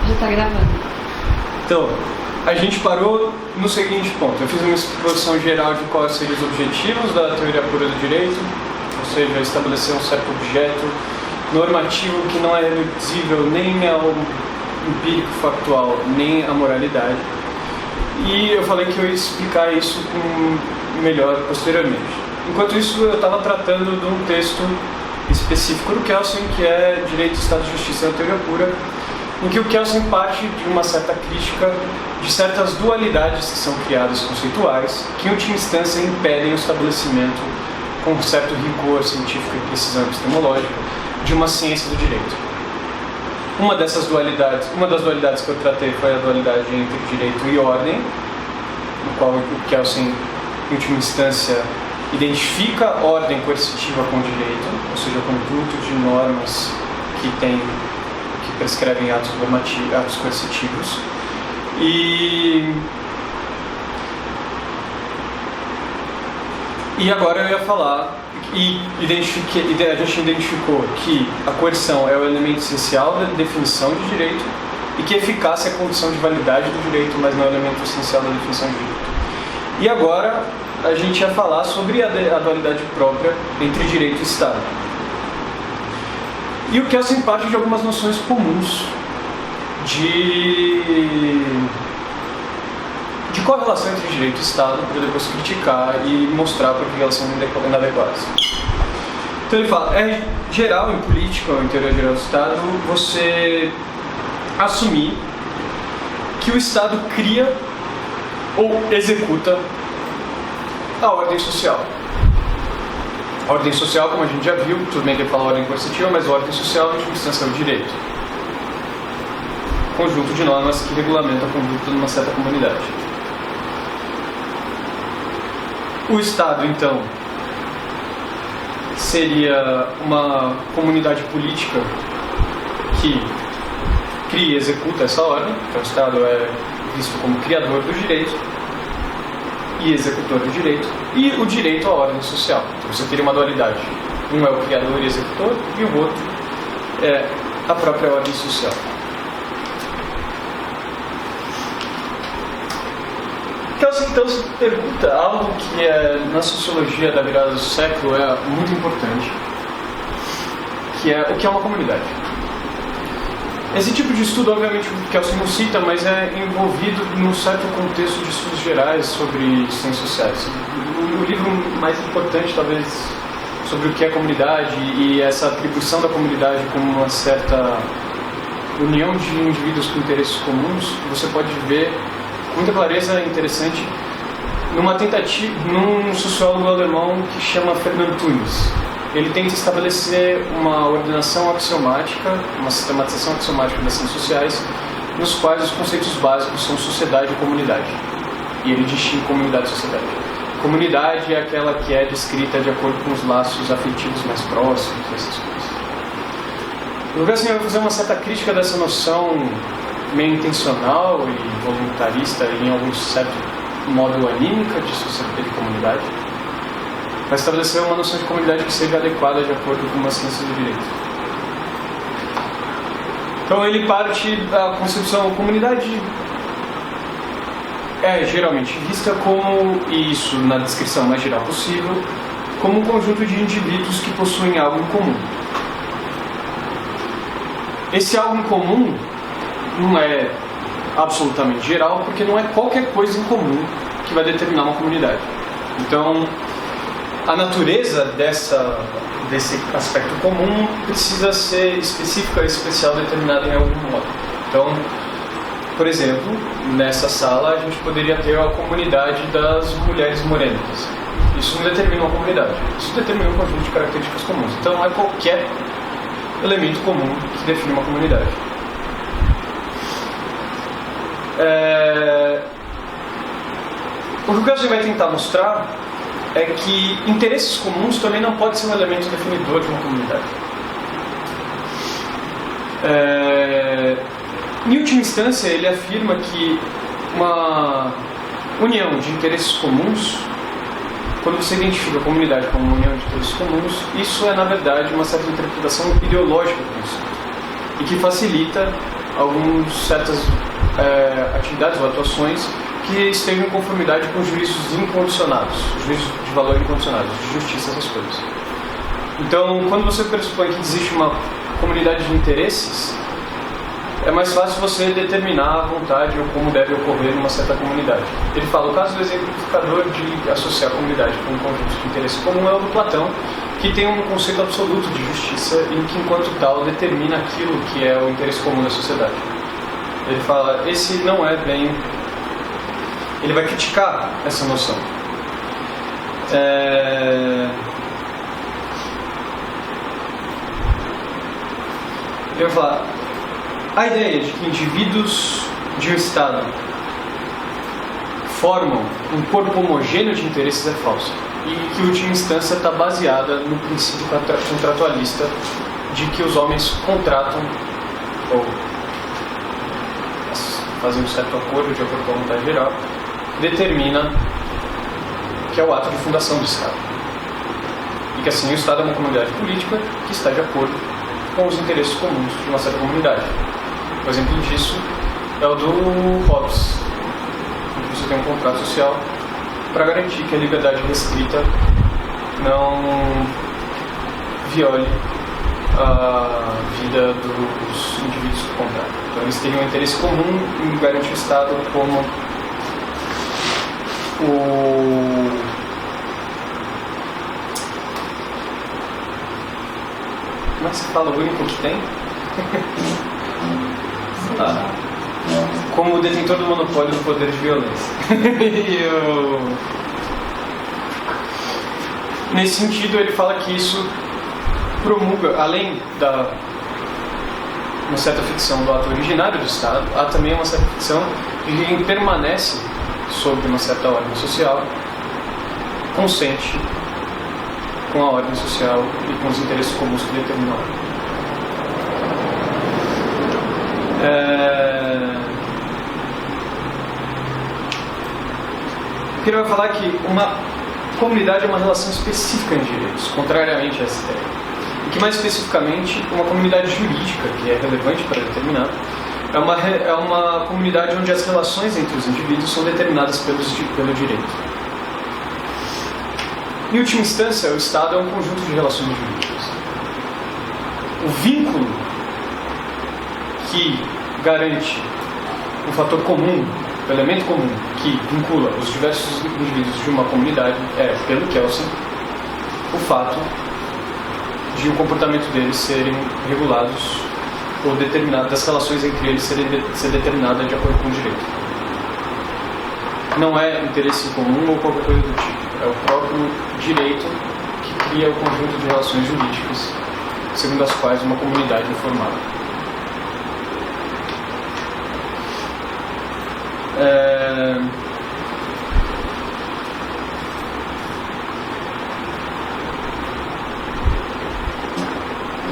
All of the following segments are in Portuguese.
Já tá gravando. Então, a gente parou no seguinte ponto. Eu fiz uma exposição geral de quais seriam os objetivos da teoria pura do direito, ou seja, estabelecer um certo objeto normativo que não é reduzível nem ao empírico factual, nem à moralidade. E eu falei que eu ia explicar isso melhor posteriormente. Enquanto isso, eu estava tratando de um texto específico do Kelsen, que é Direito, Estado de Justiça e a Teoria Pura, em que o Kelsen parte de uma certa crítica de certas dualidades que são criadas conceituais, que em última instância impedem o estabelecimento com um certo rigor científico e precisão epistemológica de uma ciência do direito. Uma das dualidades que eu tratei foi a dualidade entre direito e ordem, no qual o Kelsen, em última instância, identifica ordem coercitiva com direito, ou seja, o conjunto de normas que prescrevem atos coercitivos. E agora eu ia falar, a gente identificou que a coerção é o elemento essencial da definição de direito e que a eficácia é a condição de validade do direito, mas não é o elemento essencial da definição de direito. E agora a gente ia falar sobre a dualidade própria entre direito e Estado. E o Kelsen parte de algumas noções comuns de correlação entre direito e Estado, para depois criticar e mostrar por que elas são inadequadas. Então ele fala, é geral em política, ou em teoria geral do Estado, você assumir que o Estado cria ou executa a ordem social. A ordem social, como a gente já viu, tudo bem que ele fala ordem coercitiva, mas a ordem social, em última instância, é o direito. Conjunto de normas que regulamenta a conduta de uma certa comunidade. O Estado, então, seria uma comunidade política que cria e executa essa ordem. Então, o Estado é visto como criador do direito e executor do direito, e o direito à ordem social. Então você teria uma dualidade. Um é o criador e executor, e o outro é a própria ordem social. Então se pergunta algo que na sociologia da virada do século é muito importante, que é o que é uma comunidade. Esse tipo de estudo, obviamente, o Kelsen não cita, mas é envolvido num certo contexto de estudos gerais sobre ciências sociais. O livro mais importante, talvez, sobre o que é comunidade e essa atribuição da comunidade como uma certa união de indivíduos com interesses comuns, você pode ver com muita clareza interessante num sociólogo alemão que chama Ferdinand Tönnies. Ele tenta estabelecer uma ordenação axiomática, uma sistematização axiomática das ciências sociais, nos quais os conceitos básicos são sociedade e comunidade. E ele distingue comunidade e sociedade. Comunidade é aquela que é descrita de acordo com os laços afetivos mais próximos, essas coisas. Eu vou fazer uma certa crítica dessa noção meio intencional e voluntarista, e em algum certo modo anímica de sociedade e comunidade, para estabelecer uma noção de comunidade que seja adequada de acordo com uma ciência do direito. Então ele parte da concepção comunidade é geralmente vista como, e isso na descrição mais geral possível, como um conjunto de indivíduos que possuem algo em comum. Esse algo em comum não é absolutamente geral, porque não é qualquer coisa em comum que vai determinar uma comunidade. Então, a natureza desse aspecto comum precisa ser específica e especial, determinada em algum modo. Então, por exemplo, nessa sala a gente poderia ter a comunidade das mulheres morenas. Isso não determina uma comunidade, isso determina um conjunto de características comuns. Então não é qualquer elemento comum que define uma comunidade. O que o Kelsen vai tentar mostrar é que interesses comuns também não pode ser um elemento definidor de uma comunidade. Em última instância, ele afirma que uma união de interesses comuns, quando você identifica a comunidade como uma união de interesses comuns, isso é, na verdade, uma certa interpretação ideológica do conceito, e que facilita certas atividades ou atuações que estejam em conformidade com juízos incondicionados, juízos de valor incondicionados, de justiça, essas coisas. Então, quando você pressupõe que existe uma comunidade de interesses, é mais fácil você determinar a vontade ou como deve ocorrer numa certa comunidade. Ele fala, o caso do exemplificador de associar a comunidade com um conjunto de interesse comum é o do Platão, que tem um conceito absoluto de justiça em que, enquanto tal, determina aquilo que é o interesse comum da sociedade. Ele fala, esse não é bem... Ele vai criticar essa noção. Ele vai falar, a ideia de que indivíduos de um Estado formam um corpo homogêneo de interesses é falsa. E que, em última instância, está baseada no princípio contratualista de que os homens contratam ou fazem um certo acordo de acordo com a vontade geral, determina que é o ato de fundação do Estado. E que, assim, o Estado é uma comunidade política que está de acordo com os interesses comuns de uma certa comunidade. Um exemplo disso é o do Hobbes, em que você tem um contrato social para garantir que a liberdade restrita não viole a vida dos indivíduos que contratam. Então eles teriam um interesse comum em garantir o Estado como como é que se fala? O único que tem? Como o detentor do monopólio do poder de violência. Nesse sentido, ele fala que isso promulga, além da uma certa ficção do ato originário do Estado, há também uma certa ficção de quem permanece sob uma certa ordem social, consente com a ordem social e com os interesses comuns que determinam a ordem. Porque ele vai falar que uma comunidade é uma relação específica em direitos, contrariamente a essa ideia. E que, mais especificamente, uma comunidade jurídica, que é relevante para determinar, é uma comunidade onde as relações entre os indivíduos são determinadas pelo direito. Em última instância, o Estado é um conjunto de relações jurídicas. O vínculo que garante um fator comum, o elemento comum que vincula os diversos indivíduos de uma comunidade é, pelo Kelsen, o fato de o comportamento deles serem regulados ou determinados, das relações entre eles ser determinada de acordo com o direito. Não é interesse comum ou qualquer coisa do tipo. É o próprio direito que cria o conjunto de relações jurídicas segundo as quais uma comunidade é formada.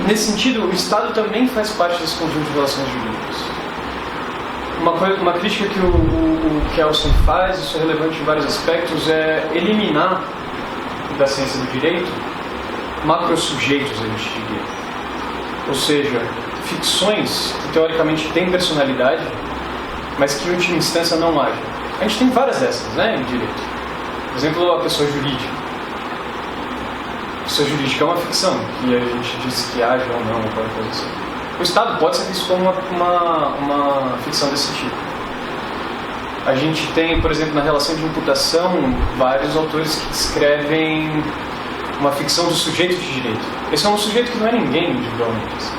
Nesse sentido, o Estado também faz parte desse conjunto de relações jurídicas. Uma crítica que o Kelsen faz, isso é relevante em vários aspectos, é eliminar da ciência do direito macrosujeitos, a gente diria. Ou seja, ficções que teoricamente têm personalidade, mas que em última instância não agem. A gente tem várias dessas, né, em direito. Por exemplo, a pessoa jurídica. A pessoa jurídica é uma ficção, que a gente diz que age ou não, qualquer coisa assim. O Estado pode ser visto como uma ficção desse tipo. A gente tem, por exemplo, na relação de imputação, vários autores que descrevem uma ficção do sujeito de direito. Esse é um sujeito que não é ninguém individualmente. Assim.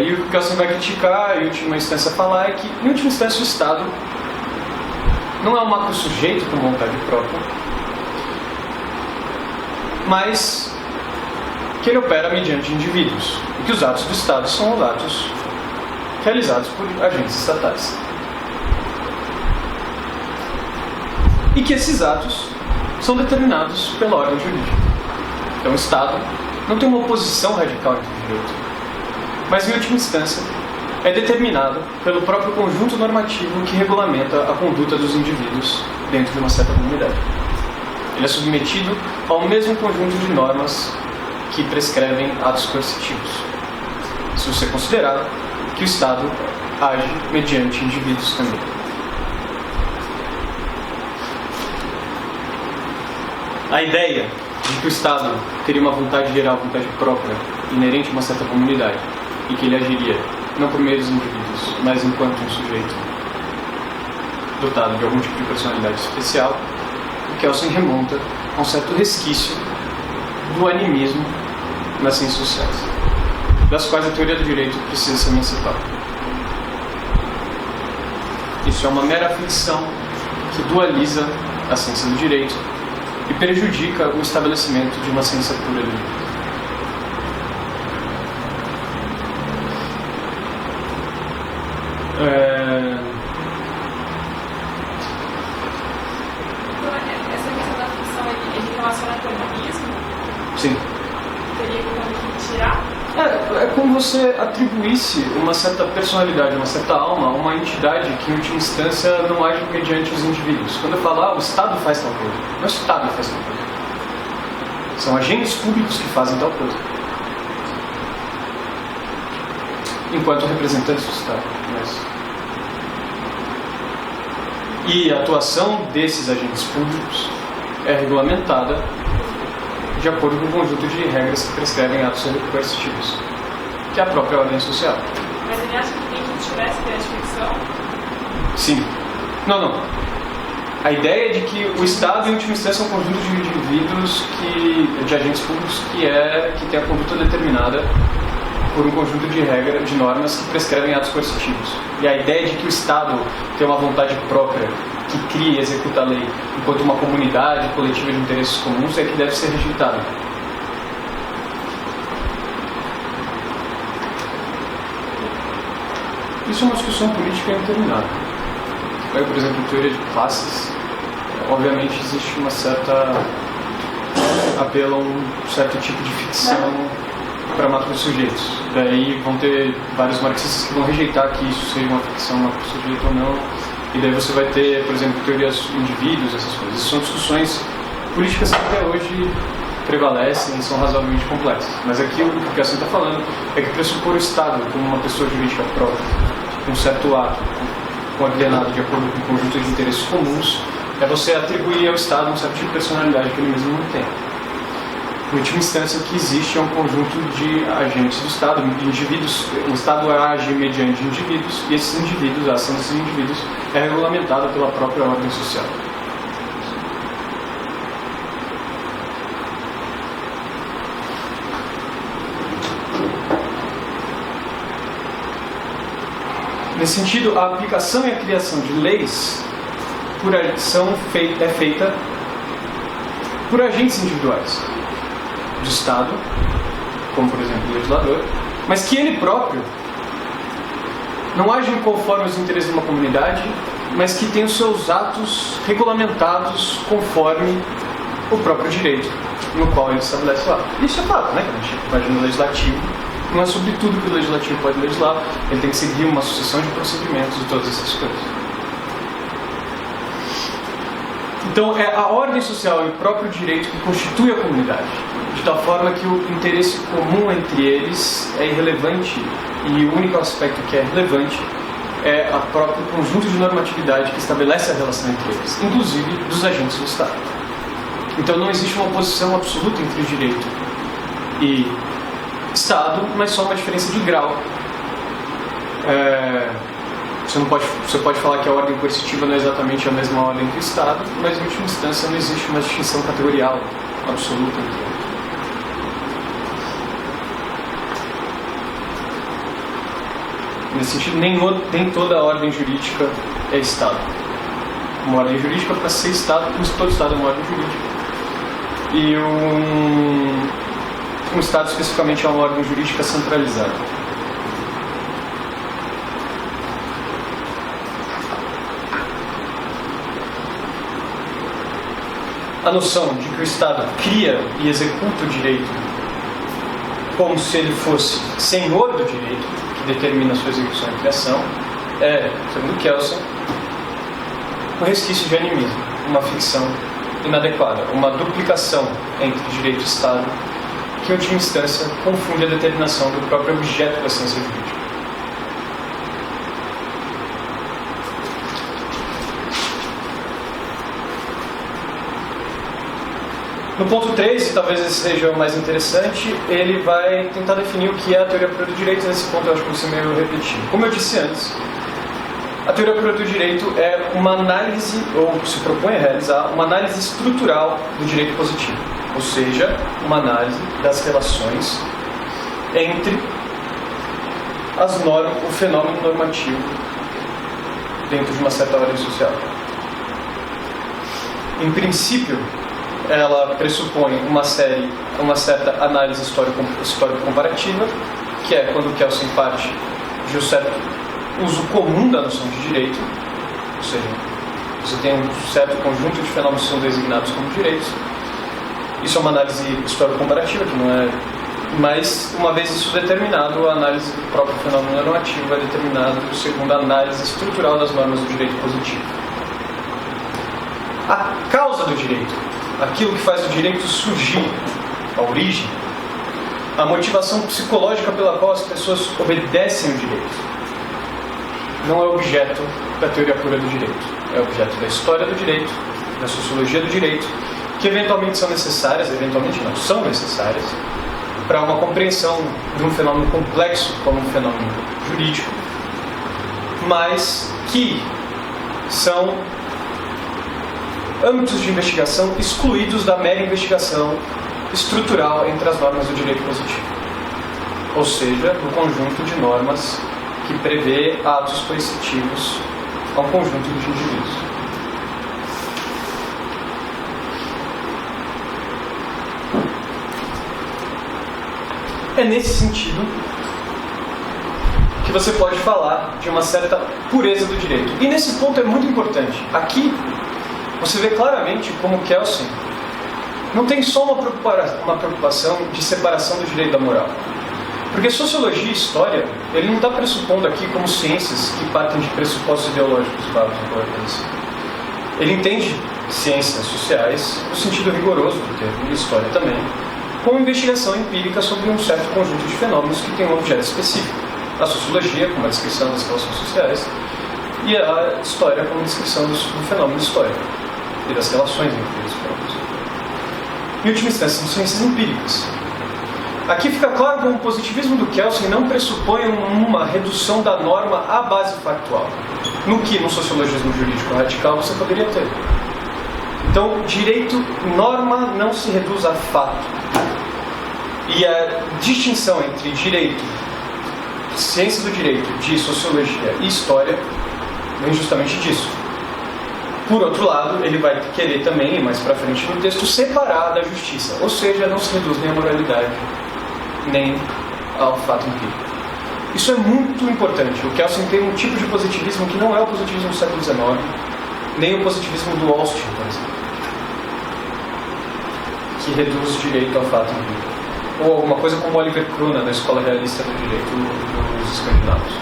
E o que o Kelsen vai criticar, em última instância falar, é que, em última instância, o Estado não é um macro-sujeito com vontade própria, mas que ele opera mediante indivíduos, e que os atos do Estado são atos realizados por agentes estatais. E que esses atos são determinados pela ordem jurídica. Então o Estado não tem uma oposição radical entre o direito, mas, em última instância, é determinado pelo próprio conjunto normativo que regulamenta a conduta dos indivíduos dentro de uma certa comunidade. Ele é submetido ao mesmo conjunto de normas que prescrevem atos coercitivos. se você considerar que o Estado age mediante indivíduos também. A ideia de que o Estado teria uma vontade geral, vontade própria, inerente a uma certa comunidade, e que ele agiria não por meio dos indivíduos, mas enquanto um sujeito dotado de algum tipo de personalidade especial, o Kelsen remonta a um certo resquício do animismo nas ciências sociais, das quais a teoria do direito precisa se emancipar. Isso é uma mera ficção que dualiza a ciência do direito e prejudica o estabelecimento de uma ciência pura do direito. Então, essa questão da ficção, ele relaciona com o animismo? Sim. Teria que tirar? É como você atribuísse uma certa personalidade, uma certa alma a uma entidade que, em última instância, não age mediante os indivíduos. Quando eu falar, o Estado faz tal coisa, não é o Estado que faz tal coisa. São agentes públicos que fazem tal coisa. Enquanto representantes do Estado. E a atuação desses agentes públicos é regulamentada de acordo com um conjunto de regras que prescrevem atos coercitivos, que é a própria ordem social. Mas ele acha que tem que tirar essa ideia de ficção? Sim. Não. A ideia é de que o Estado, em última instância, é um conjunto de indivíduos, de agentes públicos, que tem a conduta determinada por um conjunto de regras, de normas que prescrevem atos coercitivos. E a ideia de que o Estado tem uma vontade própria, que cria e executa a lei, enquanto uma comunidade coletiva de interesses comuns, é que deve ser rejeitada. Isso é uma discussão política interminável. Por exemplo, em teoria de classes, obviamente existe uma certa apelo a um certo tipo de ficção para macro-sujeitos. Daí vão ter vários marxistas que vão rejeitar que isso seja uma ficção macro-sujeito ou não. E daí você vai ter, por exemplo, teorias de indivíduos, essas coisas. Isso são discussões políticas que até hoje prevalecem e são razoavelmente complexas. Mas aqui o que a Kelsen está falando é que pressupor o Estado como uma pessoa jurídica própria, um certo ato, coordenado de acordo com um conjunto de interesses comuns, é você atribuir ao Estado um certo tipo de personalidade que ele mesmo não tem. Em última instância, o que existe é um conjunto de agentes do Estado, indivíduos. O Estado age mediante indivíduos, e esses indivíduos, a ação desses indivíduos, é regulamentada pela própria ordem social. Nesse sentido, a aplicação e a criação de leis é feita por agentes individuais do Estado, como por exemplo o legislador, mas que ele próprio não age conforme os interesses de uma comunidade, mas que tem os seus atos regulamentados conforme o próprio direito no qual ele estabelece lá. Isso é fato, né? Quando a gente imagina o legislativo, não é sobre tudo que o legislativo pode legislar, ele tem que seguir uma sucessão de procedimentos e todas essas coisas. Então é a ordem social e o próprio direito que constitui a comunidade, de tal forma que o interesse comum entre eles é irrelevante, e o único aspecto que é relevante é o próprio conjunto de normatividade que estabelece a relação entre eles, inclusive dos agentes do Estado. Então não existe uma oposição absoluta entre direito e Estado, mas só uma diferença de grau. Você pode falar que a ordem coercitiva não é exatamente a mesma ordem que o Estado, mas em última instância não existe uma distinção categorial absoluta entre eles. Nesse sentido, nem toda a ordem jurídica é Estado. Uma ordem jurídica, para ser Estado, como se todo Estado é uma ordem jurídica. E um Estado especificamente é uma ordem jurídica centralizada. A noção de que o Estado cria e executa o direito como se ele fosse senhor do direito, que determina a sua execução e criação, é, segundo Kelsen, um resquício de animismo, uma ficção inadequada, uma duplicação entre direito e Estado que, em última instância, confunde a determinação do próprio objeto da ciência jurídica. No ponto 3, talvez esse seja o mais interessante, ele vai tentar definir o que é a teoria pura do direito. Nesse ponto eu acho que você meio repetir. Como eu disse antes, a teoria pura do direito é uma análise, ou se propõe a realizar, uma análise estrutural do direito positivo. Ou seja, uma análise das relações entre o fenômeno normativo dentro de uma certa ordem social. Em princípio, ela pressupõe uma certa análise histórico-comparativa, que é quando Kelsen parte de um certo uso comum da noção de direito, ou seja, você tem um certo conjunto de fenômenos que são designados como direitos. Isso é uma análise histórico-comparativa, que não é... Mas, uma vez isso determinado, a análise do próprio fenômeno normativo é determinado segundo a análise estrutural das normas do direito positivo. A causa do direito, aquilo que faz o direito surgir, a origem, a motivação psicológica pela qual as pessoas obedecem ao direito, não é objeto da teoria pura do direito. É objeto da história do direito, da sociologia do direito, que eventualmente são necessárias, eventualmente não, são necessárias, para uma compreensão de um fenômeno complexo como um fenômeno jurídico, mas que são âmbitos de investigação excluídos da mera investigação estrutural entre as normas do direito positivo. Ou seja, no conjunto de normas que prevê atos coercitivos a um conjunto de indivíduos. É nesse sentido que você pode falar de uma certa pureza do direito. E nesse ponto é muito importante. Aqui você vê claramente como Kelsen não tem só uma preocupação de separação do direito da moral. Porque sociologia e história, ele não está pressupondo aqui como ciências que partem de pressupostos ideológicos vagos. Ele entende ciências sociais no sentido rigoroso do termo, e história também, como investigação empírica sobre um certo conjunto de fenômenos que tem um objeto específico. A sociologia, como a descrição das relações sociais, e a história, como a descrição do fenômeno histórico e das relações entre eles próprios. Em última instância, são ciências empíricas. Aqui fica claro como o positivismo do Kelsen não pressupõe uma redução da norma à base factual, no que no sociologismo jurídico radical você poderia ter. Então, norma não se reduz a fato. E a distinção entre direito, ciência do direito, de sociologia e história, vem justamente disso. Por outro lado, ele vai querer também, mais pra frente no texto, separar da justiça. Ou seja, não se reduz nem à moralidade, nem ao fato empírico. Isso é muito importante. O Kelsen tem um tipo de positivismo que não é o positivismo do século XIX, nem o positivismo do Austin, por exemplo, que reduz o direito ao fato empírico. Ou alguma coisa como Oliver Cruna, da Escola Realista do Direito dos Escandinavos.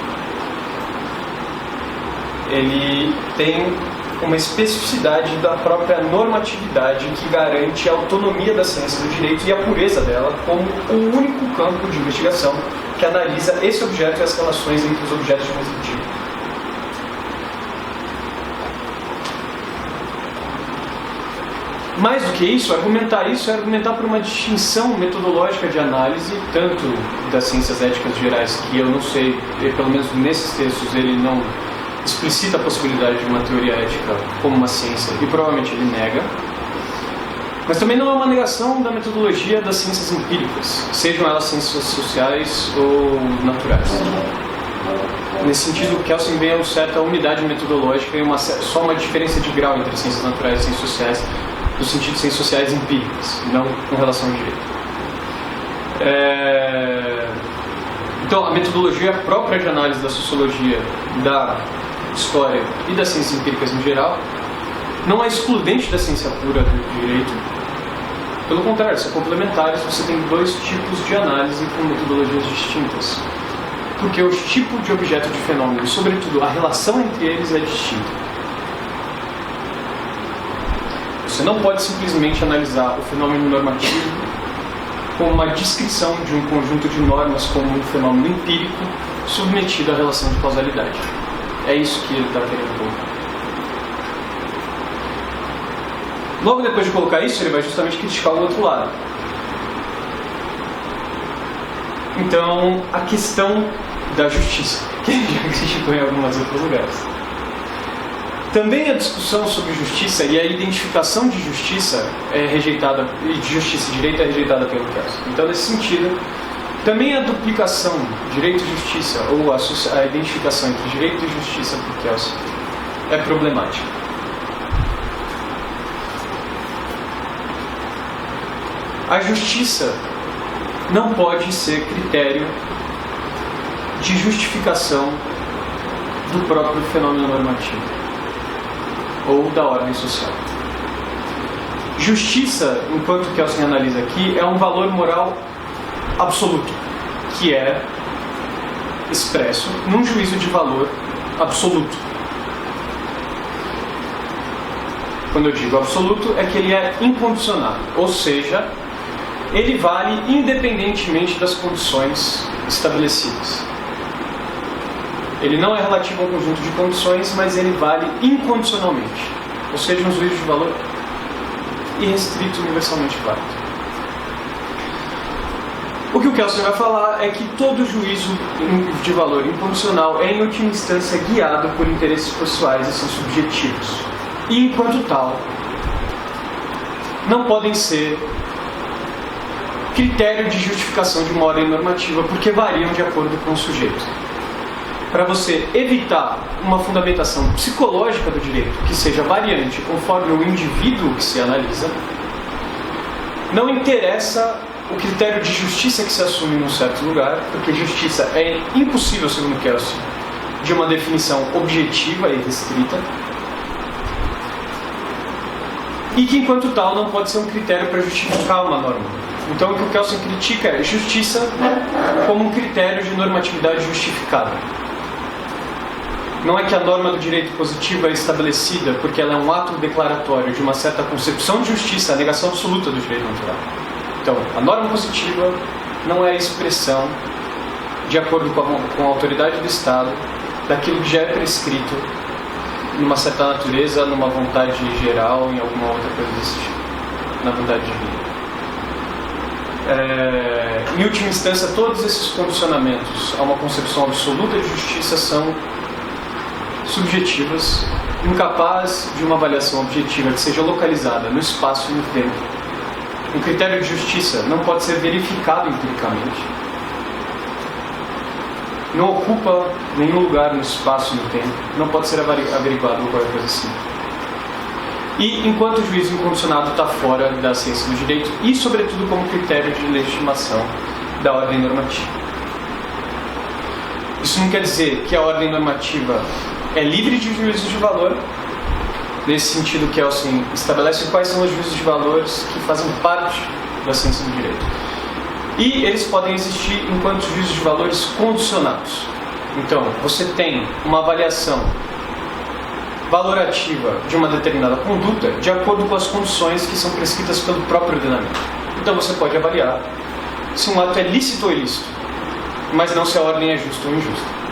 Ele tem uma especificidade da própria normatividade que garante a autonomia da ciência do direito e a pureza dela como o único campo de investigação que analisa esse objeto e as relações entre os objetos de um mesmo tipo. Mais do que isso é argumentar por uma distinção metodológica de análise, tanto das ciências éticas gerais, que eu não sei, pelo menos nesses textos ele não explicita a possibilidade de uma teoria ética como uma ciência, e provavelmente ele nega, mas também não é uma negação da metodologia das ciências empíricas, sejam elas ciências sociais ou naturais. Nesse sentido, Kelsen vê uma certa unidade metodológica e só uma diferença de grau entre ciências naturais e ciências sociais, no sentido de ciências sociais empíricas, não com relação ao direito. Então, a metodologia própria de análise da sociologia, da história e das ciências empíricas em geral não é excludente da ciência pura do direito. Pelo contrário, são complementares. Você tem dois tipos de análise com metodologias distintas, porque o tipo de objeto de fenômeno e, sobretudo, a relação entre eles é distinta. Você não pode simplesmente analisar o fenômeno normativo como uma descrição de um conjunto de normas como um fenômeno empírico submetido à relação de causalidade. É isso que ele está querendo colocar. Logo depois de colocar isso, ele vai justamente criticar o outro lado. Então, a questão da justiça, que ele já criticou em alguns outros lugares. Também a discussão sobre justiça e a identificação de justiça é rejeitada, e de justiça e direito é rejeitada pelo Kelsen. Então, nesse sentido, também a duplicação direito e justiça, ou a identificação entre direito e justiça por Kelsen, é problemática. A justiça não pode ser critério de justificação do próprio fenômeno normativo ou da ordem social. Justiça, enquanto Kelsen analisa aqui, é um valor moral absoluto, que é expresso num juízo de valor absoluto. Quando eu digo absoluto, é que ele é incondicional, ou seja, ele vale independentemente das condições estabelecidas. Ele não é relativo a um conjunto de condições, mas ele vale incondicionalmente, ou seja, um juízo de valor irrestrito, universalmente válido. O que o Kelsen vai falar é que todo juízo de valor incondicional é, em última instância, guiado por interesses pessoais e são subjetivos. E, enquanto tal, não podem ser critério de justificação de uma ordem normativa, porque variam de acordo com o sujeito. Para você evitar uma fundamentação psicológica do direito que seja variante conforme o indivíduo que se analisa, não interessa o critério de justiça que se assume num certo lugar, porque justiça é impossível, segundo Kelsen, de uma definição objetiva e restrita, e que, enquanto tal, não pode ser um critério para justificar uma norma. Então, o que o Kelsen critica é justiça como um critério de normatividade justificada. Não é que a norma do direito positivo é estabelecida porque ela é um ato declaratório de uma certa concepção de justiça, a negação absoluta do direito natural. Então, a norma positiva não é a expressão, de acordo com a autoridade do Estado, daquilo que já é prescrito numa certa natureza, numa vontade geral, em alguma outra coisa desse tipo, na vontade divina. Em última instância, todos esses condicionamentos a uma concepção absoluta de justiça são subjetivas, incapazes de uma avaliação objetiva que seja localizada no espaço e no tempo. Um critério de justiça não pode ser verificado empiricamente. Não ocupa nenhum lugar no espaço e no tempo. Não pode ser averiguado ou qualquer coisa assim. E enquanto o juízo incondicionado está fora da ciência do direito e, sobretudo, como critério de legitimação da ordem normativa. Isso não quer dizer que a ordem normativa é livre de juízos de valor. Nesse sentido, Kelsen estabelece quais são os juízos de valores que fazem parte da ciência do direito. E eles podem existir enquanto juízos de valores condicionados. Então, você tem uma avaliação valorativa de uma determinada conduta de acordo com as condições que são prescritas pelo próprio ordenamento. Então, você pode avaliar se um ato é lícito ou ilícito, mas não se a ordem é justa ou injusta.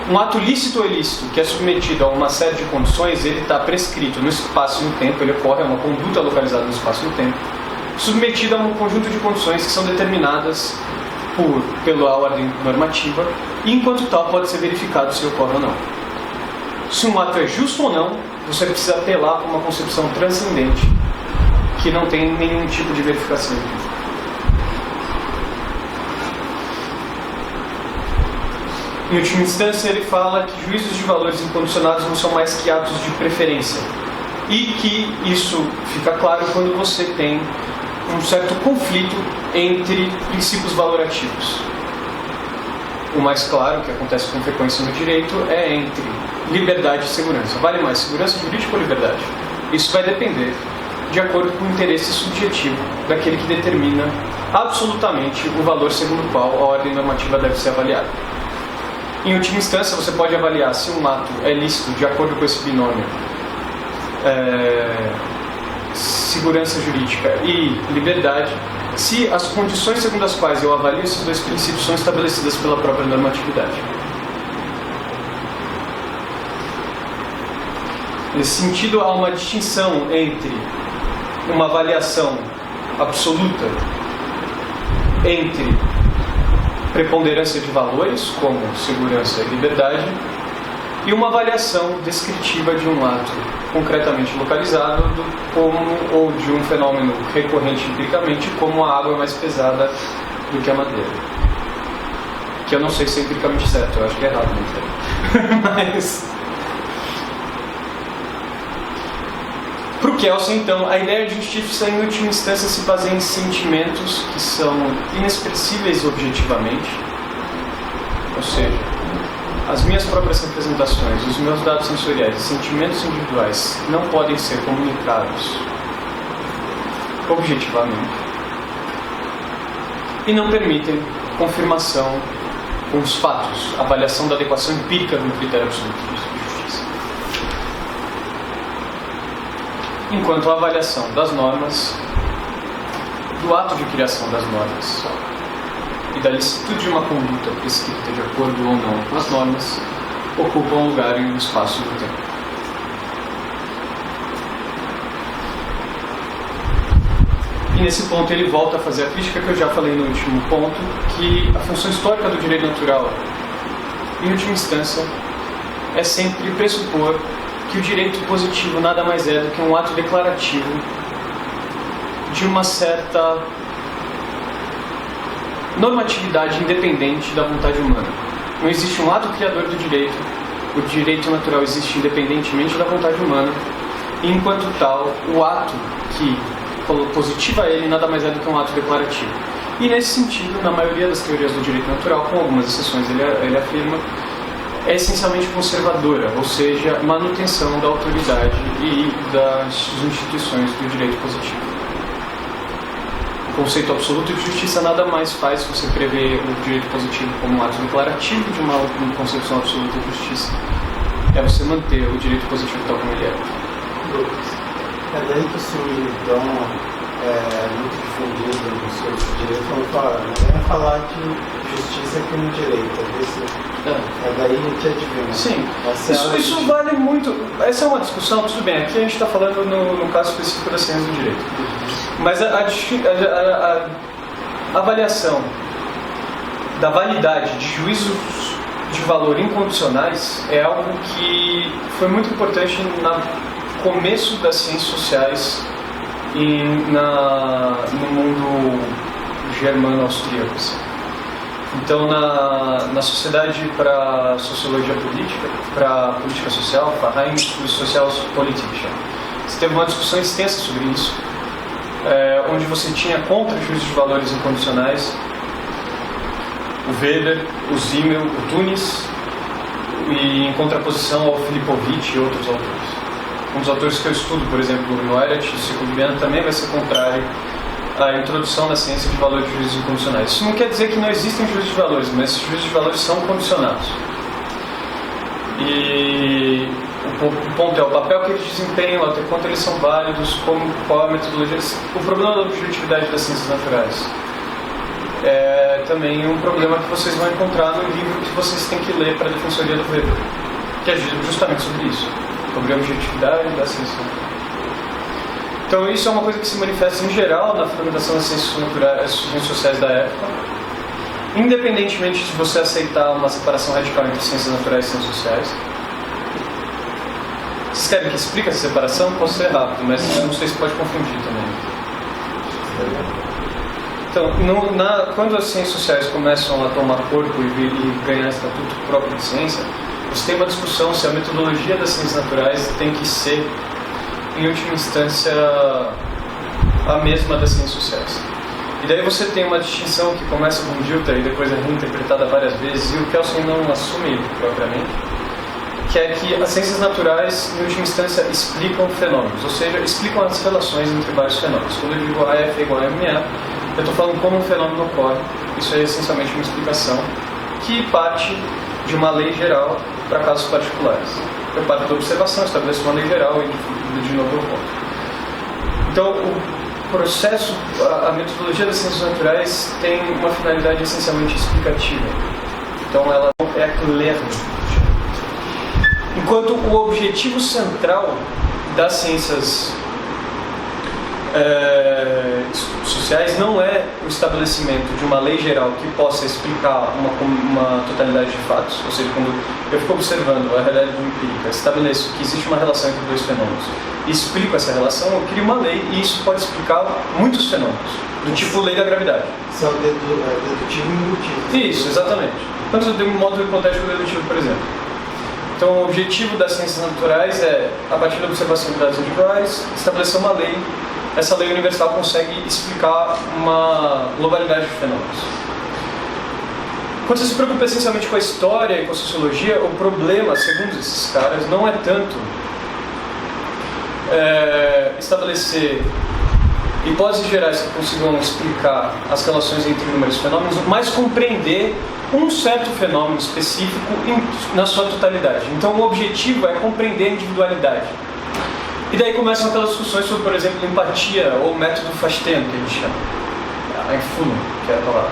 Um ato lícito ou ilícito que é submetido a uma série de condições, ele está prescrito no espaço e no tempo, ele ocorre, é uma conduta localizada no espaço e no tempo, submetida a um conjunto de condições que são determinadas pela ordem normativa, e enquanto tal pode ser verificado se ocorre ou não. Se um ato é justo ou não, você precisa apelar para uma concepção transcendente que não tem nenhum tipo de verificação. Em última instância, ele fala que juízos de valores incondicionados não são mais que atos de preferência. E que isso fica claro quando você tem um certo conflito entre princípios valorativos. O mais claro, que acontece com frequência no direito, é entre liberdade e segurança. Vale mais segurança jurídica ou liberdade? Isso vai depender de acordo com o interesse subjetivo daquele que determina absolutamente o valor segundo o qual a ordem normativa deve ser avaliada. Em última instância, você pode avaliar se um ato é lícito de acordo com esse binômio segurança jurídica e liberdade, se as condições segundo as quais eu avalio esses dois princípios são estabelecidas pela própria normatividade. Nesse sentido, há uma distinção entre uma avaliação absoluta entre preponderância de valores, como segurança e liberdade, e uma avaliação descritiva de um ato concretamente localizado, ou de um fenômeno recorrente empiricamente, como a água é mais pesada do que a madeira. Que eu não sei se é empiricamente certo, eu acho que é errado, mas... Para o Kelsen, então, a ideia de justiça, em última instância, se baseia em sentimentos que são inexpressíveis objetivamente, ou seja, as minhas próprias representações, os meus dados sensoriais e sentimentos individuais não podem ser comunicados objetivamente e não permitem confirmação com os fatos, avaliação da adequação empírica de um critério absoluto de justiça. Enquanto a avaliação das normas, do ato de criação das normas e da licitude de uma conduta prescrita de acordo ou não com as normas, ocupam um lugar em um espaço do tempo. E nesse ponto ele volta a fazer a crítica que eu já falei no último ponto, que a função histórica do direito natural, em última instância, é sempre pressupor que o direito positivo nada mais é do que um ato declarativo de uma certa normatividade independente da vontade humana. Não existe um ato criador do direito, o direito natural existe independentemente da vontade humana, e enquanto tal, o ato que positiva ele nada mais é do que um ato declarativo. E nesse sentido, na maioria das teorias do direito natural, com algumas exceções, ele afirma, é essencialmente conservadora, ou seja, manutenção da autoridade e das instituições do direito positivo. O conceito absoluto de justiça nada mais faz se você prevê o direito positivo como um ato declarativo de uma concepção absoluta de justiça. É você manter o direito positivo tal como ele é. É daí que o senhor, então, muito difundido no seu direito, não é falar de justiça como direito. É daí que advém. Sim, isso vale muito. Essa é uma discussão, tudo bem, aqui a gente está falando no caso específico da ciência do direito. Mas a avaliação da validade de juízos de valor incondicionais é algo que foi muito importante no começo das ciências sociais e no mundo germano-austríaco. Então, na Sociedade para Sociologia Política, para Política Social, Verein für Sozialpolitik, você teve uma discussão extensa sobre isso, onde você tinha contra juízes de valores incondicionais o Weber, o Simmel, o Tunis, e em contraposição ao Filipovich e outros autores. Um dos autores que eu estudo, por exemplo, o Noeret, do ciclo de Viena, também vai ser contrário à introdução da ciência de valores de juízes incondicionais. Isso não quer dizer que não existem juízes de valores, mas esses juízes de valores são condicionados. E o ponto é o papel que eles desempenham, até quanto eles são válidos, qual a metodologia. O problema da objetividade das ciências naturais é também um problema que vocês vão encontrar no livro que vocês têm que ler para a Defensoria do Weber, que é justamente sobre isso, sobre a objetividade da ciência natural. Então isso é uma coisa que se manifesta em geral na fundamentação das ciências naturais, das ciências sociais da época, independentemente de você aceitar uma separação radical entre ciências naturais e ciências sociais. Vocês querem que explique essa separação? Posso ser rápido, mas não sei se pode confundir também. Então, quando as ciências sociais começam a tomar corpo e ganhar estatuto próprio de ciência, você tem uma discussão se a metodologia das ciências naturais tem que ser, em última instância, a mesma das ciências sociais. E daí você tem uma distinção que começa com Dilthey e depois é reinterpretada várias vezes, e o Kelsen não assume propriamente, que é que as ciências naturais, em última instância, explicam fenômenos, ou seja, explicam as relações entre vários fenômenos. Quando eu digo AF é igual a MA, eu estou falando como um fenômeno ocorre. Isso é essencialmente uma explicação que parte de uma lei geral para casos particulares. Eu parto da observação, estabeleço uma lei geral e de novo eu volto. Então, processo, a metodologia das ciências naturais tem uma finalidade essencialmente explicativa. Então ela é lerna. Enquanto o objetivo central das ciências sociais não é o estabelecimento de uma lei geral que possa explicar uma totalidade de fatos, ou seja, quando eu fico observando a realidade empírica, estabeleço que existe uma relação entre dois fenômenos e explico essa relação, eu crio uma lei e isso pode explicar muitos fenômenos, do tipo lei da gravidade. Isso é o dedutivo e indutivo. Isso, exatamente. Então, eu tenho um modo hipotético dedutivo, por exemplo. Então, o objetivo das ciências naturais é, a partir da observação de dados individuais, estabelecer uma lei. Essa lei universal consegue explicar uma globalidade de fenômenos. Quando você se preocupa essencialmente com a história e com a sociologia, o problema, segundo esses caras, não é tanto estabelecer hipóteses gerais que consigam explicar as relações entre inúmeros fenômenos, mas compreender um certo fenômeno específico na sua totalidade. Então, o objetivo é compreender a individualidade. E daí começam aquelas discussões sobre, por exemplo, empatia ou método Fastian, que a gente chama. A infuno, que é a palavra.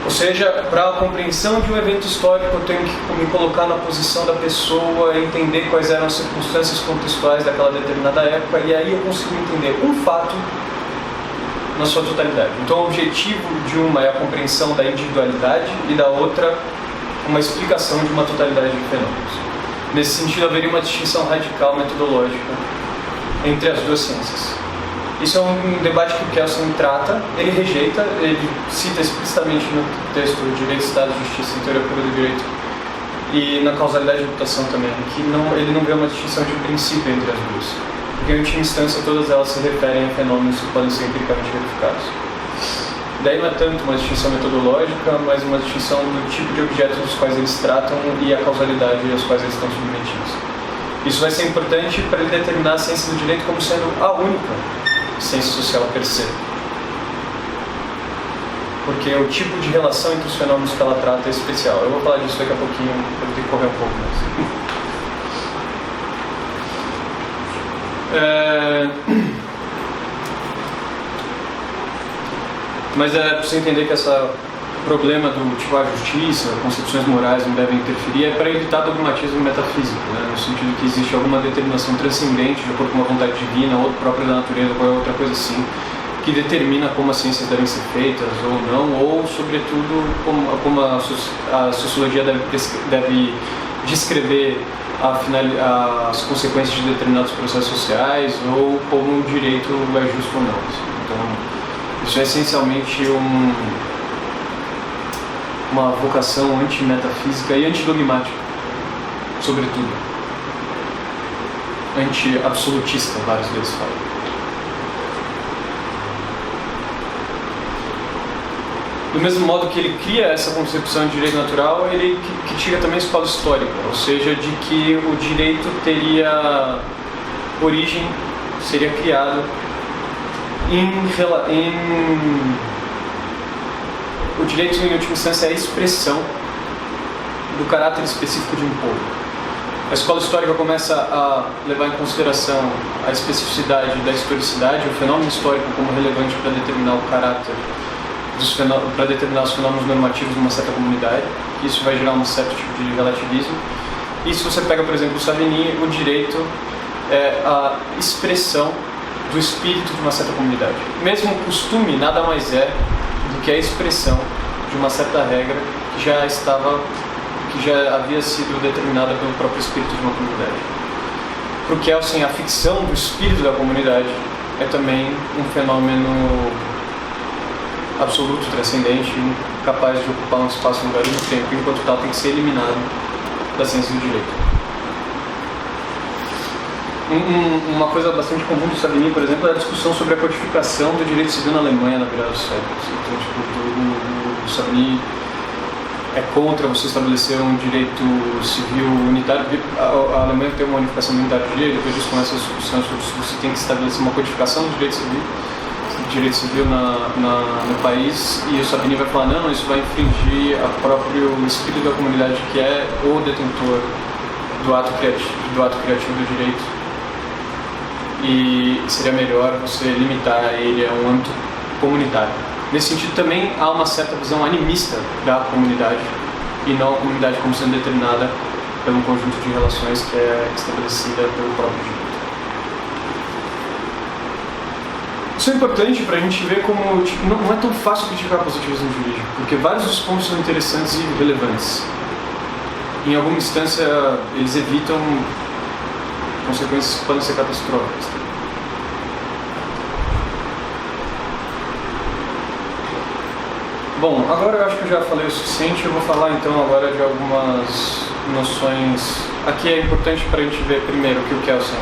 Ou seja, para a compreensão de um evento histórico, eu tenho que me colocar na posição da pessoa, entender quais eram as circunstâncias contextuais daquela determinada época, e aí eu consigo entender um fato na sua totalidade. Então, o objetivo de uma é a compreensão da individualidade e da outra uma explicação de uma totalidade de fenômenos. Nesse sentido, haveria uma distinção radical metodológica entre as duas ciências. Isso é um debate que o Kelsen trata, ele rejeita, ele cita explicitamente no texto Direito, Estado, Justiça e Teoria Pura do Direito e na causalidade de reputação também, que ele não vê uma distinção de princípio entre as duas. Porque, em última instância, todas elas se referem a fenômenos que podem ser empiricamente verificados. Daí não é tanto uma distinção metodológica, mas uma distinção do tipo de objetos dos quais eles tratam e a causalidade aos quais eles estão submetidos. Isso vai ser importante para ele determinar a ciência do direito como sendo a única ciência social per se. Porque o tipo de relação entre os fenômenos que ela trata é especial. Eu vou falar disso daqui a pouquinho, eu tenho que correr um pouco mais. Mas é para você entender que esse problema do tipo a justiça, concepções morais não devem interferir, é para evitar dogmatismo metafísico, né? No sentido que existe alguma determinação transcendente de acordo com uma vontade divina, ou própria da natureza, ou outra coisa assim, que determina como as ciências devem ser feitas ou não, ou, sobretudo, como a sociologia deve descrever as consequências de determinados processos sociais, ou como o direito é justo ou não. Então, isso é essencialmente uma vocação anti-metafísica e antidogmática, sobretudo. Anti-absolutista, vários deles falam. Do mesmo modo que ele cria essa concepção de direito natural, ele critica também a escola histórica, ou seja, de que o direito teria origem, seria criado o direito, em última instância, é a expressão do caráter específico de um povo. A escola histórica começa a levar em consideração a especificidade da historicidade, o fenômeno histórico como relevante para determinar o caráter, para determinar os fenômenos normativos de uma certa comunidade. Isso vai gerar um certo tipo de relativismo. E se você pega, por exemplo, o Savigny, o direito é a expressão do espírito de uma certa comunidade. Mesmo o costume nada mais é do que a expressão de uma certa regra que já havia sido determinada pelo próprio espírito de uma comunidade. Porque assim, a ficção do espírito da comunidade é também um fenômeno absoluto, transcendente, capaz de ocupar um espaço, um lugar e um tempo, enquanto tal tem que ser eliminado da ciência do direito. Uma coisa bastante comum do Savigny, por exemplo, é a discussão sobre a codificação do direito civil na Alemanha na virada do século. Então, o Savigny é contra você estabelecer um direito civil unitário. A Alemanha tem uma unificação unitária de direito, depois disso começa a discussão sobre se você tem que estabelecer uma codificação do direito civil no país, e o Savigny vai falar, não, isso vai infringir o próprio espírito da comunidade, que é o detentor do ato criativo do direito e seria melhor você limitar ele a um âmbito comunitário. Nesse sentido, também há uma certa visão animista da comunidade e não a comunidade como sendo determinada por um conjunto de relações que é estabelecida pelo próprio direito. Isso é importante para a gente ver como não é tão fácil criticar o positivismo jurídico, porque vários dos pontos são interessantes e relevantes. Em alguma instância, eles evitam consequências que podem ser catastróficas. Bom, agora eu acho que eu já falei o suficiente, eu vou falar então agora de algumas noções. Aqui é importante para a gente ver primeiro que o Kelsen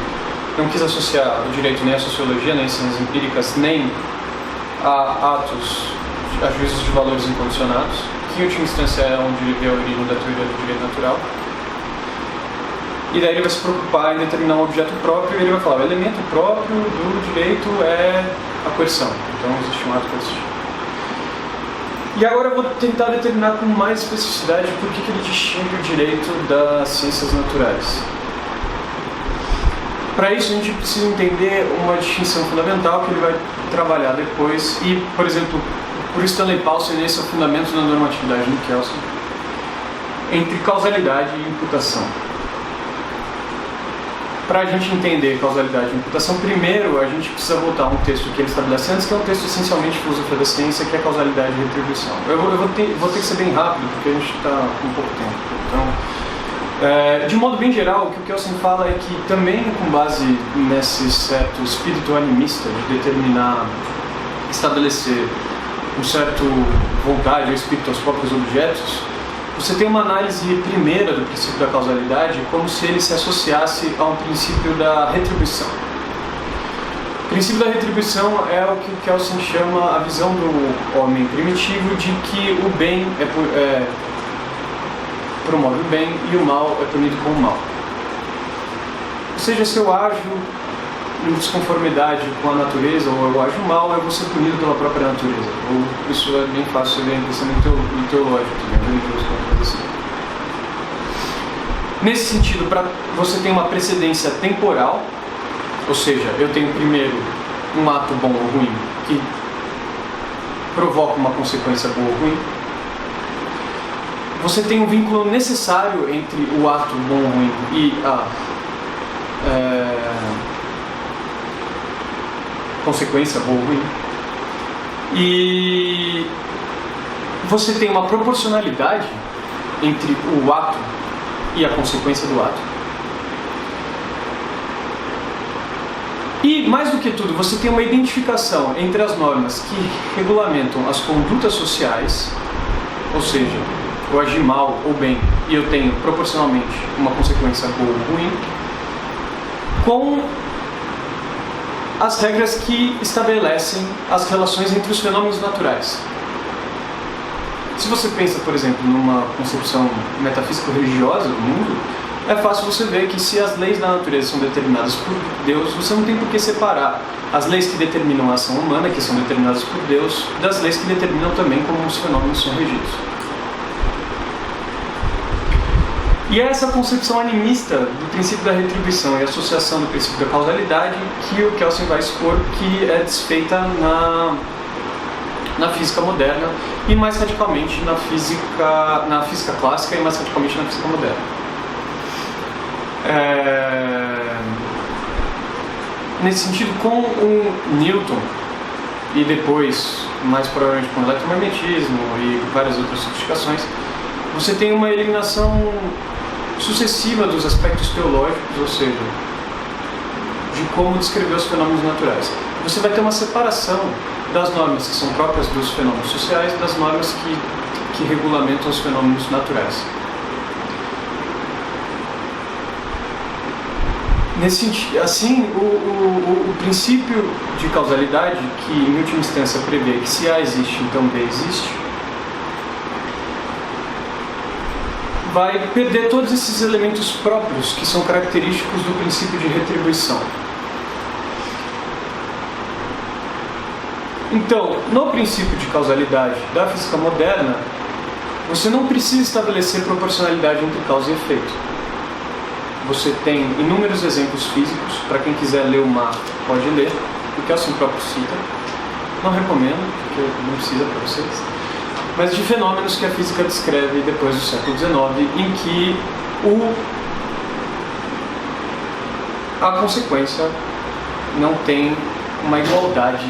não quis associar o direito nem à sociologia, nem às ciências empíricas, nem a juízos de valores incondicionados, que em última instância é onde ele vê a origem da teoria do direito natural. E daí ele vai se preocupar em determinar um objeto próprio e ele vai falar: o elemento próprio do direito é a coerção. Então existe um ato coercitivo. E agora eu vou tentar determinar com mais especificidade por que ele distingue o direito das ciências naturais. Para isso a gente precisa entender uma distinção fundamental que ele vai trabalhar depois e, por exemplo, por Stanley Paulsen, esse é o fundamento da normatividade no Kelsen, entre causalidade e imputação. Para a gente entender causalidade e imputação, primeiro a gente precisa voltar a um texto que ele estabelece antes, que é um texto essencialmente de filosofia da ciência, que é causalidade e retribuição. Eu vou ter que ser bem rápido, porque a gente está com pouco tempo. Então, de modo bem geral, o que o Kelsen fala é que também com base nesse certo espírito animista de determinar, estabelecer um certo vontade ou espírito aos próprios objetos, você tem uma análise primeira do princípio da causalidade como se ele se associasse a um princípio da retribuição. O princípio da retribuição é o que o Kelsen chama a visão do homem primitivo de que o bem promove o bem e o mal é punido com o mal. Ou seja, se eu ajo em desconformidade com a natureza ou eu ajo mal, eu vou ser punido pela própria natureza. Ou isso é bem fácil de ver em pensamento teológico, religioso, assim. Nesse sentido, você tem uma precedência temporal, ou seja, eu tenho primeiro um ato bom ou ruim que provoca uma consequência boa ou ruim. Você tem um vínculo necessário entre o ato bom ou ruim e a consequência boa ou ruim. E você tem uma proporcionalidade entre o ato e a consequência do ato. E, mais do que tudo, você tem uma identificação entre as normas que regulamentam as condutas sociais, ou seja, eu agi mal ou bem e eu tenho proporcionalmente uma consequência boa ou ruim, com as regras que estabelecem as relações entre os fenômenos naturais. Se você pensa, por exemplo, numa concepção metafísico-religiosa do mundo, é fácil você ver que se as leis da natureza são determinadas por Deus, você não tem por que separar as leis que determinam a ação humana, que são determinadas por Deus, das leis que determinam também como os fenômenos são regidos. E é essa concepção animista do princípio da retribuição e associação do princípio da causalidade que o Kelsen vai expor, que é desfeita na física moderna e mais radicalmente na física clássica e mais radicalmente na física moderna. Nesse sentido, com o Newton e depois, mais provavelmente com o eletromagnetismo e várias outras sofisticações, você tem uma eliminação sucessiva dos aspectos teológicos, ou seja, de como descrever os fenômenos naturais. Você vai ter uma separação das normas que são próprias dos fenômenos sociais das normas que regulamentam os fenômenos naturais. Nesse sentido, assim, o princípio de causalidade, que em última instância prevê que se A existe, então B existe, vai perder todos esses elementos próprios que são característicos do princípio de retribuição. Então, no princípio de causalidade da física moderna, você não precisa estabelecer proporcionalidade entre causa e efeito. você tem inúmeros exemplos físicos. Para quem quiser ler o mar, pode ler, o Kelsen próprio cita. Não recomendo, porque não precisa para vocês. Mas de fenômenos que a física descreve depois do século XIX, em que a consequência não tem uma igualdade,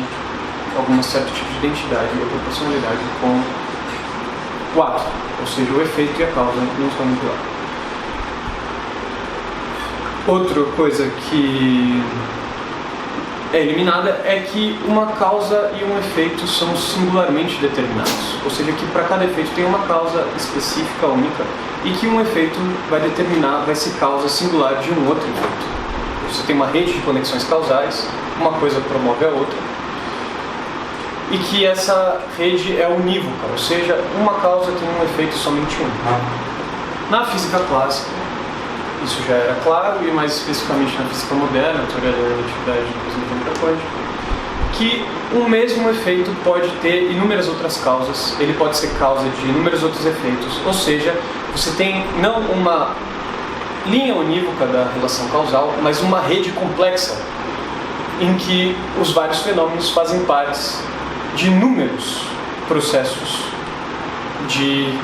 algum certo tipo de identidade ou proporcionalidade com o ato, ou seja, o efeito e a causa não estão muito lá. Outra coisa que é eliminada é que uma causa e um efeito são singularmente determinados, ou seja, que para cada efeito tem uma causa específica, única, e que um efeito vai ser causa singular de um outro efeito. Você tem uma rede de conexões causais, uma coisa promove a outra, e que essa rede é unívoca, ou seja, uma causa tem um efeito somente um. Na física clássica, isso já era claro, e mais especificamente na física moderna, a teoria da relatividade da mecânica quântica, que um mesmo efeito pode ter inúmeras outras causas, ele pode ser causa de inúmeros outros efeitos, ou seja, você tem não uma linha unívoca da relação causal, mas uma rede complexa em que os vários fenômenos fazem parte de inúmeros processos de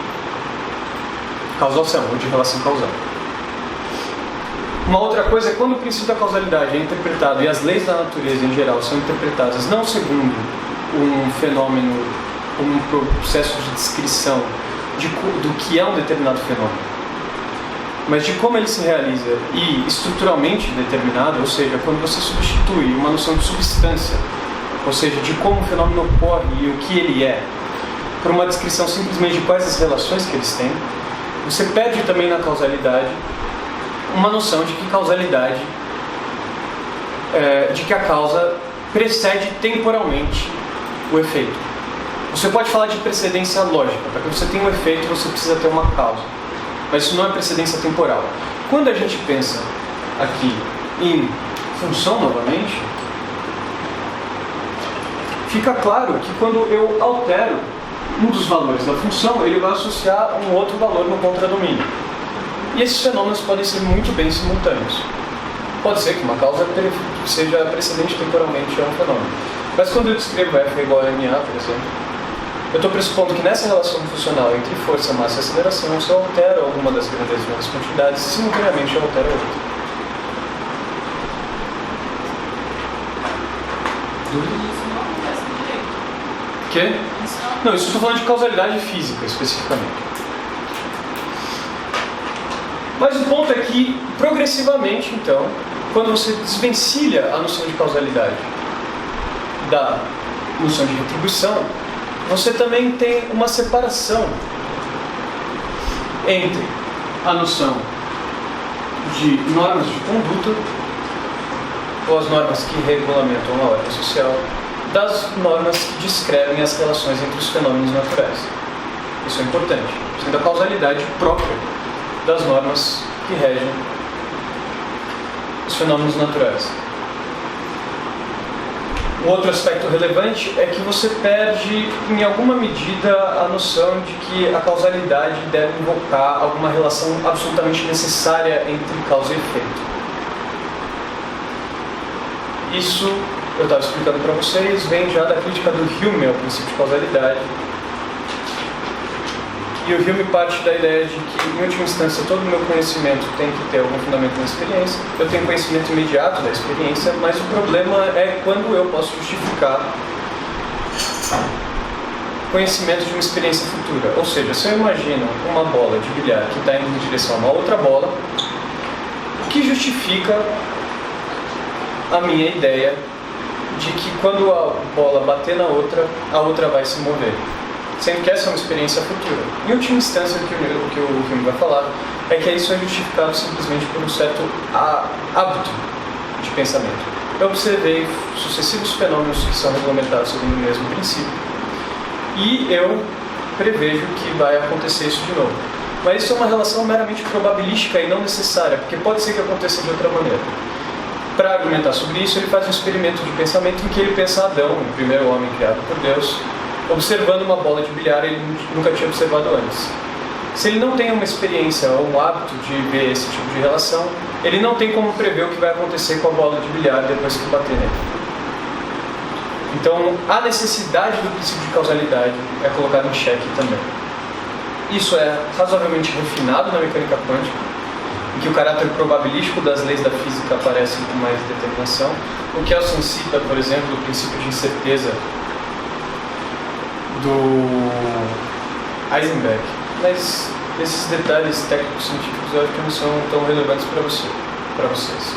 causação ou de relação causal. Uma outra coisa é quando o princípio da causalidade é interpretado e as leis da natureza em geral são interpretadas não segundo um fenômeno, um processo de descrição do que é um determinado fenômeno, mas de como ele se realiza e estruturalmente determinado, ou seja, quando você substitui uma noção de substância, ou seja, de como o fenômeno ocorre e o que ele é, por uma descrição simplesmente de quais as relações que eles têm, você perde também na causalidade uma noção de que causalidade, de que a causa precede temporalmente o efeito. Você pode falar de precedência lógica, para que você tenha um efeito você precisa ter uma causa, mas isso não é precedência temporal. Quando a gente pensa aqui em função novamente, fica claro que quando eu altero um dos valores da função, ele vai associar um outro valor no contradomínio. E esses fenômenos podem ser muito bem simultâneos. Pode ser que uma causa seja precedente temporalmente a um fenômeno. Mas quando eu descrevo F igual a MA, por exemplo, eu estou pressupondo que nessa relação funcional entre força, massa e aceleração, se eu altero alguma das grandezas das quantidades, simultaneamente eu altero a outra. Isso não acontece no direito. Quê? Não, isso eu estou falando de causalidade física, especificamente. Mas o ponto é que, progressivamente, então, quando você desvencilha a noção de causalidade da noção de retribuição, você também tem uma separação entre a noção de normas de conduta, ou as normas que regulamentam a ordem social, das normas que descrevem as relações entre os fenômenos naturais. Isso é importante, sendo a causalidade própria das normas que regem os fenômenos naturais. Um outro aspecto relevante é que você perde, em alguma medida, a noção de que a causalidade deve invocar alguma relação absolutamente necessária entre causa e efeito. Isso, eu estava explicando para vocês, vem já da crítica do Hume ao princípio de causalidade. E o Hume parte da ideia de que, em última instância, todo o meu conhecimento tem que ter algum fundamento na experiência. Eu tenho conhecimento imediato da experiência, mas o problema é quando eu posso justificar conhecimento de uma experiência futura. Ou seja, se eu imagino uma bola de bilhar que está indo em direção a uma outra bola, o que justifica a minha ideia de que quando a bola bater na outra, a outra vai se mover? Sendo que essa é uma experiência futura. Em última instância, o que o Hume vai falar é que isso é justificado simplesmente por um certo hábito de pensamento. Eu observei sucessivos fenômenos que são regulamentados segundo o mesmo princípio e eu prevejo que vai acontecer isso de novo. Mas isso é uma relação meramente probabilística e não necessária, porque pode ser que aconteça de outra maneira. Para argumentar sobre isso, ele faz um experimento de pensamento em que ele pensa Adão, o primeiro homem criado por Deus, observando uma bola de bilhar ele nunca tinha observado antes. Se ele não tem uma experiência ou um hábito de ver esse tipo de relação, ele não tem como prever o que vai acontecer com a bola de bilhar depois que bater nele. Então, a necessidade do princípio de causalidade é colocada em xeque também. Isso é razoavelmente refinado na mecânica quântica, em que o caráter probabilístico das leis da física aparece com mais determinação. O Kelsen cita, por exemplo, o princípio de incerteza do Heisenberg. Mas esses detalhes técnicos científicos eu acho que não são tão relevantes para vocês.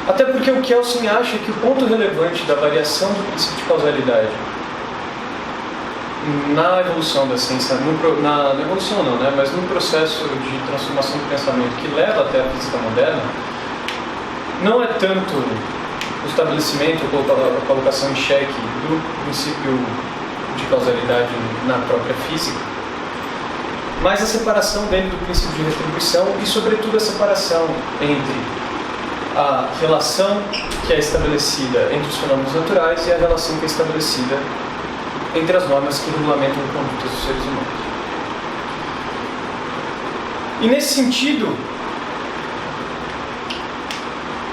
Até porque o Kelsen acha que o ponto relevante da variação do princípio de causalidade na evolução da ciência, na evolução não, né? Mas no processo de transformação do pensamento que leva até a física moderna, não é tanto o estabelecimento ou a colocação em xeque do princípio de causalidade na própria física, mas a separação dele do princípio de retribuição e, sobretudo, a separação entre a relação que é estabelecida entre os fenômenos naturais e a relação que é estabelecida entre as normas que regulamentam a conduta dos seres humanos. E, nesse sentido,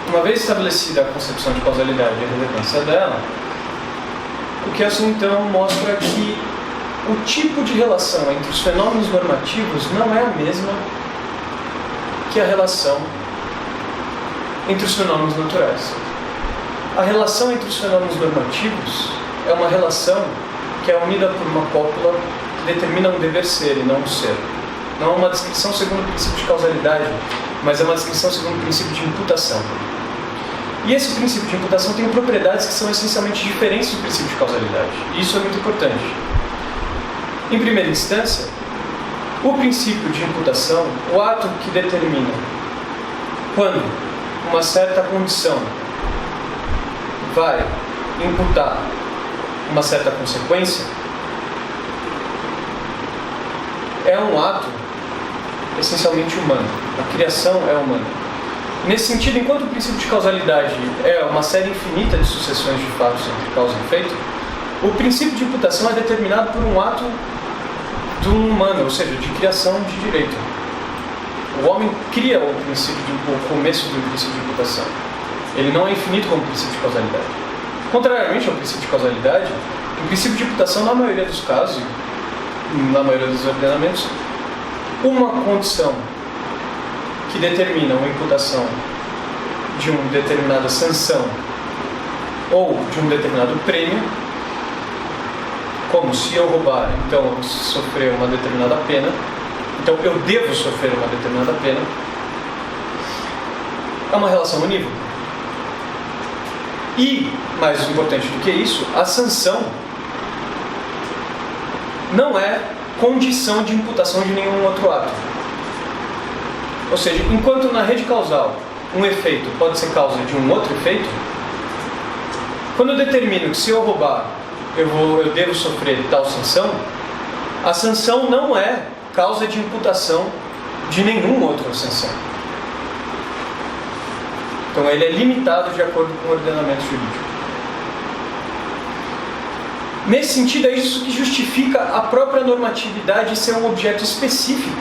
uma vez estabelecida a concepção de causalidade e a relevância dela, o Kelsen então mostra que o tipo de relação entre os fenômenos normativos não é a mesma que a relação entre os fenômenos naturais. A relação entre os fenômenos normativos é uma relação que é unida por uma cópula que determina um dever ser e não um ser. Não é uma descrição segundo o princípio de causalidade, mas é uma descrição segundo o princípio de imputação. E esse princípio de imputação tem propriedades que são essencialmente diferentes do princípio de causalidade. E isso é muito importante. Em primeira instância, o princípio de imputação, o ato que determina quando uma certa condição vai imputar uma certa consequência, é um ato essencialmente humano. A criação é humana. Nesse sentido, enquanto o princípio de causalidade é uma série infinita de sucessões de fatos entre causa e efeito, o princípio de imputação é determinado por um ato do humano, ou seja, de criação de direito. O homem cria o começo do princípio de imputação. Ele não é infinito como o princípio de causalidade. Contrariamente ao princípio de causalidade, o princípio de imputação, na maioria dos casos, na maioria dos ordenamentos, uma condição que determina uma imputação de uma determinada sanção ou de um determinado prêmio, como se eu roubar, então eu vou sofrer uma determinada pena, então eu devo sofrer uma determinada pena, é uma relação unívoca. E, mais importante do que isso, a sanção não é condição de imputação de nenhum outro ato. Ou seja, enquanto na rede causal um efeito pode ser causa de um outro efeito, quando eu determino que se eu roubar eu devo sofrer tal sanção, a sanção não é causa de imputação de nenhuma outra sanção. Então ele é limitado de acordo com o ordenamento jurídico. Nesse sentido, é isso que justifica a própria normatividade ser um objeto específico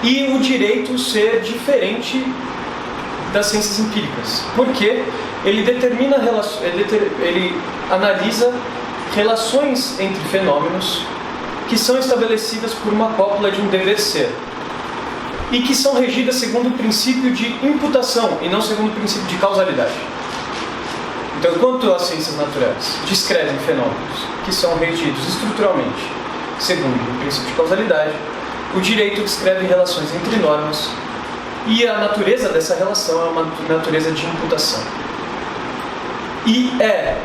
e o direito ser diferente das ciências empíricas, porque ele determina ele analisa relações entre fenômenos que são estabelecidas por uma cópula de um dever ser e que são regidas segundo o princípio de imputação e não segundo o princípio de causalidade. Então, enquanto as ciências naturais descrevem fenômenos que são regidos estruturalmente segundo o princípio de causalidade, o direito descreve relações entre normas e a natureza dessa relação é uma natureza de imputação. E é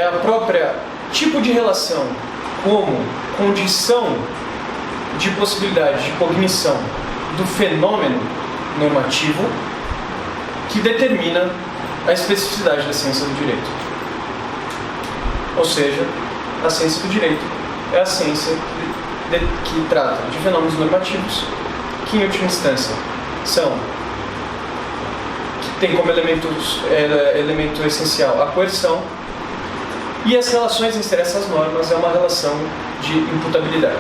a própria tipo de relação como condição de possibilidade de cognição do fenômeno normativo que determina a especificidade da ciência do direito. Ou seja, a ciência do direito é a ciência que trata de fenômenos normativos que, em última instância, tem como elemento essencial a coerção, e as relações entre essas normas é uma relação de imputabilidade.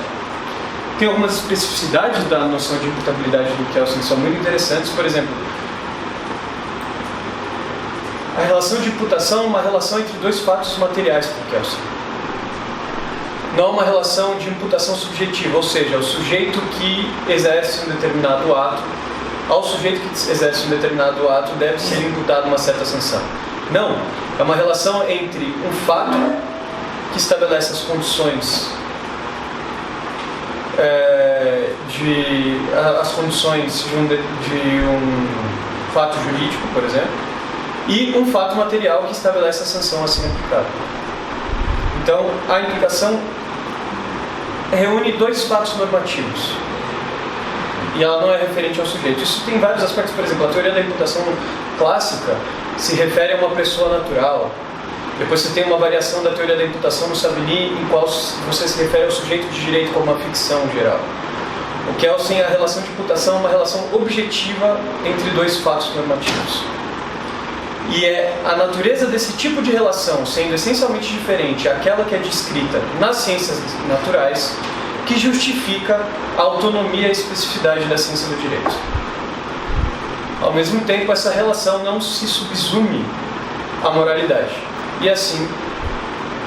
tem algumas especificidades da noção de imputabilidade do Kelsen que são muito interessantes. Por exemplo, a relação de imputação é uma relação entre dois fatos materiais para o Kelsen. Não é uma relação de imputação subjetiva, ou seja, o sujeito que exerce um determinado ato, ao sujeito que exerce um determinado ato deve ser imputada uma certa sanção. Não, é uma relação entre um fato que estabelece as condições de um fato jurídico, por exemplo, e um fato material que estabelece a sanção a ser aplicada. Então, a implicação reúne dois fatos normativos e ela não é referente ao sujeito. Isso tem vários aspectos. Por exemplo, a teoria da imputação clássica se refere a uma pessoa natural. Depois você tem uma variação da teoria da imputação no Savigny, em qual você se refere ao sujeito de direito como uma ficção geral. O Kelsen, a relação de imputação é uma relação objetiva entre dois fatos normativos. E é a natureza desse tipo de relação, sendo essencialmente diferente àquela que é descrita nas ciências naturais, que justifica a autonomia e a especificidade da ciência do direito. Ao mesmo tempo, essa relação não se subsume à moralidade. E assim,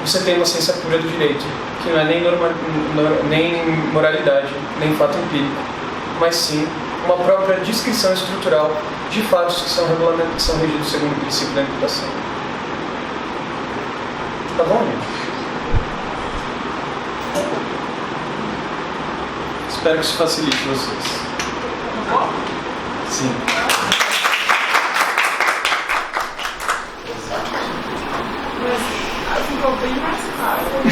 você tem uma ciência pura do direito, que não é nem moralidade, nem fato empírico, mas sim uma própria descrição estrutural de fatos que são regidos segundo o princípio da imputação. Tá bom, gente? Espero que isso facilite vocês. Sim. Mas ficou bem mais claro.